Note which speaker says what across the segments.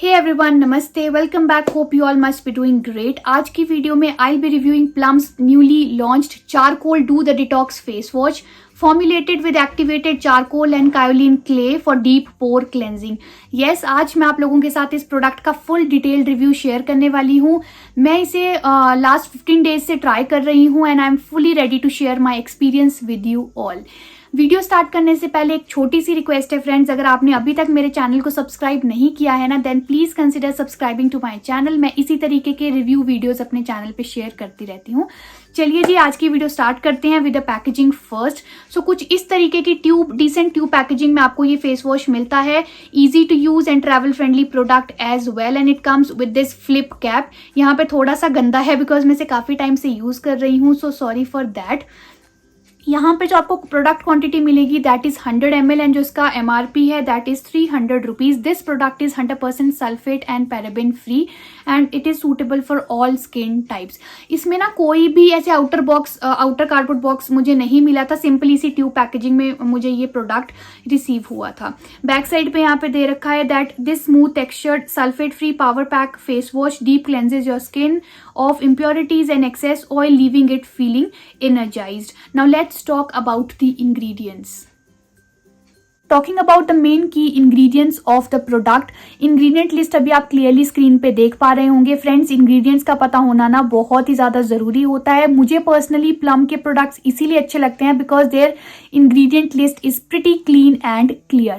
Speaker 1: हे everyone, नमस्ते, welcome back. Hope you all must be doing great. आज की video में I be reviewing Plum's newly launched charcoal do the detox face wash formulated with activated charcoal and kaolin clay for deep pore cleansing. Yes, आज मैं आप लोगों के साथ इस प्रोडक्ट का फुल डिटेल रिव्यू शेयर करने वाली हूँ। मैं इसे लास्ट 15 डेज से ट्राई कर रही हूँ and I am fully ready to share my experience with you all. Video start करने से पहले एक छोटी सी रिक्वेस्ट है फ्रेंड्स, अगर आपने अभी तक मेरे चैनल को सब्सक्राइब नहीं किया है ना, then please consider subscribing to my channel. मैं इसी तरीके के रिव्यू वीडियोस अपने चैनल पे शेयर करती रहती हूँ। चलिए जी, आज की वीडियो स्टार्ट करते हैं विद द पैकेजिंग फर्स्ट। सो कुछ इस तरीके की डिसेंट ट्यूब पैकेजिंग में आपको ये फेस वॉश मिलता है। Easy to use and travel friendly product as well, and it comes with this flip cap. यहाँ पे थोड़ा सा गंदा है बिकॉज मैं इसे काफी टाइम से यूज कर रही हूँ, सो सॉरी फॉर दैट। यहाँ पे जो आपको प्रोडक्ट क्वांटिटी मिलेगी दैट इज 100 ml एंड जो इसका MRP है that is 300 rupees. This product is 100% sulphate and paraben free and it is suitable for all skin types. इसमें ना कोई भी ऐसे आउटर कार्डबोर्ड बॉक्स मुझे नहीं मिला था, सिंपली सी ट्यूब पैकेजिंग में मुझे ये प्रोडक्ट रिसीव हुआ था। बैक साइड पे यहाँ पे दे रखा है that this smooth textured sulphate free power pack face wash deep cleanses your skin of impurities and excess oil, leaving it feeling energized. Now let's talk about the ingredients. Talking about the main key ingredients of the product, ingredient list अभी आप clearly screen पे देख पा रहे होंगे। Friends, ingredients का पता होना ना बहुत ही ज्यादा जरूरी होता है। मुझे पर्सनली प्लम के प्रोडक्ट्स इसीलिए अच्छे लगते हैं because there ingredient list is pretty clean and clear.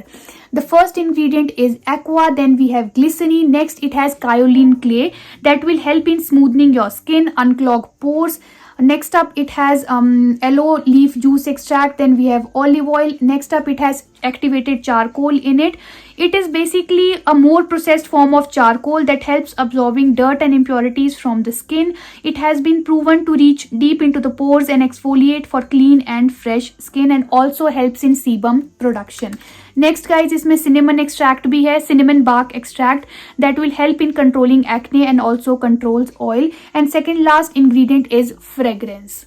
Speaker 1: The first ingredient is aqua, then we have glycerin, next it has kaolin clay that will help in smoothing your skin, unclog pores. Next up it has aloe leaf juice extract, then we have olive oil. Next up it has activated charcoal in it. It is basically a more processed form of charcoal that helps absorbing dirt and impurities from the skin. It has been proven to reach deep into the pores and exfoliate for clean and fresh skin, and also helps in sebum production. Next guys, इसमें cinnamon extract भी है, cinnamon bark extract that will help in controlling acne and also controls oil. And second last ingredient is fragrance.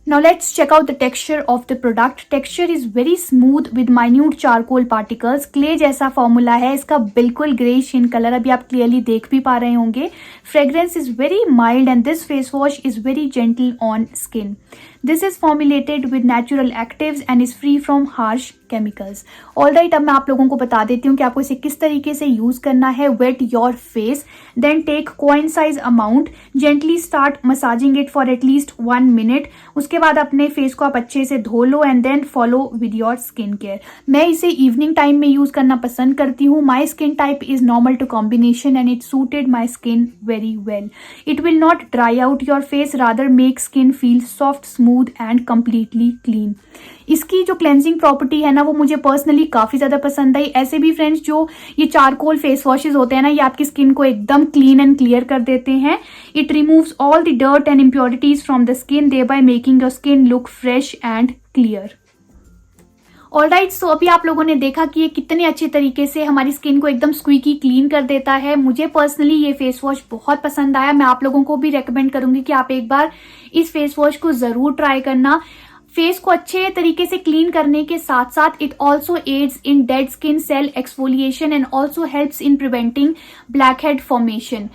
Speaker 1: Now let's check out the texture of the product. Texture is very smooth with minute charcoal particles. Clay जैसा formula है इसका, बिल्कुल greyish in colour, अभी आप clearly देख भी पा रहे होंगे। Fragrance is very mild and this face wash is very gentle on skin. This is formulated with natural actives and is free from harsh chemicals. Alright, अब मैं आप लोगों को बता देती हूँ कि आपको इसे किस तरीके से यूज करना है। Wet your face, then take coin size amount, gently start massaging it for at least 1 minute. उसके बाद अपने फेस को आप अच्छे से धो लो and then follow with your skin care. मैं इसे इवनिंग टाइम में यूज करना पसंद करती हूँ। My skin type is normal to combination and it suited my skin very well. It will not dry out your face, rather make skin feel soft, smooth and completely clean. इसकी जो cleansing property है ना वो मुझे personally काफी ज्यादा पसंद आई। ऐसे भी फ्रेंड्स, जो ये चारकोल फेस वॉशेज होते हैं ना, ये आपकी स्किन को एकदम क्लीन एंड क्लियर कर देते हैं। It removes all the dirt and impurities from the skin, thereby making your skin look fresh and clear. Alright, so अभी आप लोगों ने देखा कि ये कितने अच्छे तरीके से हमारी स्किन को एकदम स्क्वीकी क्लीन कर देता है। मुझे पर्सनली ये फेस वॉश बहुत पसंद आया। मैं आप लोगों को भी रेकमेंड करूंगी कि आप एक बार इस फेस वॉश को जरूर ट्राई करना। फेस को अच्छे तरीके से क्लीन करने के साथ साथ it also aids in dead skin cell exfoliation and also helps in preventing blackhead formation.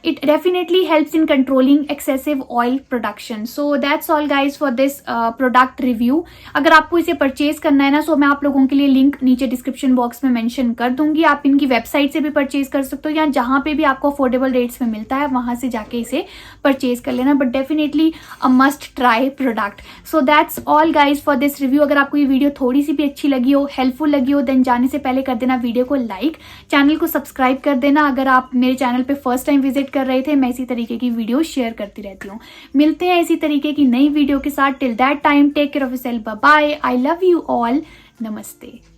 Speaker 1: It definitely helps in controlling excessive oil production. So that's all guys for this product review. अगर आपको इसे purchase करना है ना, सो मैं आप लोगों के लिए लिंक नीचे डिस्क्रिप्शन बॉक्स में मेंशन कर दूंगी। आप इनकी वेबसाइट से भी परचेज कर सकते हो या जहां पे भी आपको अफोर्डेबल रेट्स में मिलता है वहां से जाके इसे परचेज कर लेना, but definitely a must try product. So that's all guys for this review. अगर आपको ये वीडियो थोड़ी सी भी अच्छी लगी हो, हेल्पफुल लगी हो, देन जाने से पहले कर देना वीडियो को लाइक, चैनल को सब्सक्राइब कर देना। अगर आप मेरे चैनल पे फर्स्ट टाइम विजिट कर रहे थे, मैं इसी तरीके की वीडियो शेयर करती रहती हूँ। मिलते हैं इसी तरीके की नई वीडियो के साथ। Till that time, take care of yourself, bye bye, I love you all, नमस्ते।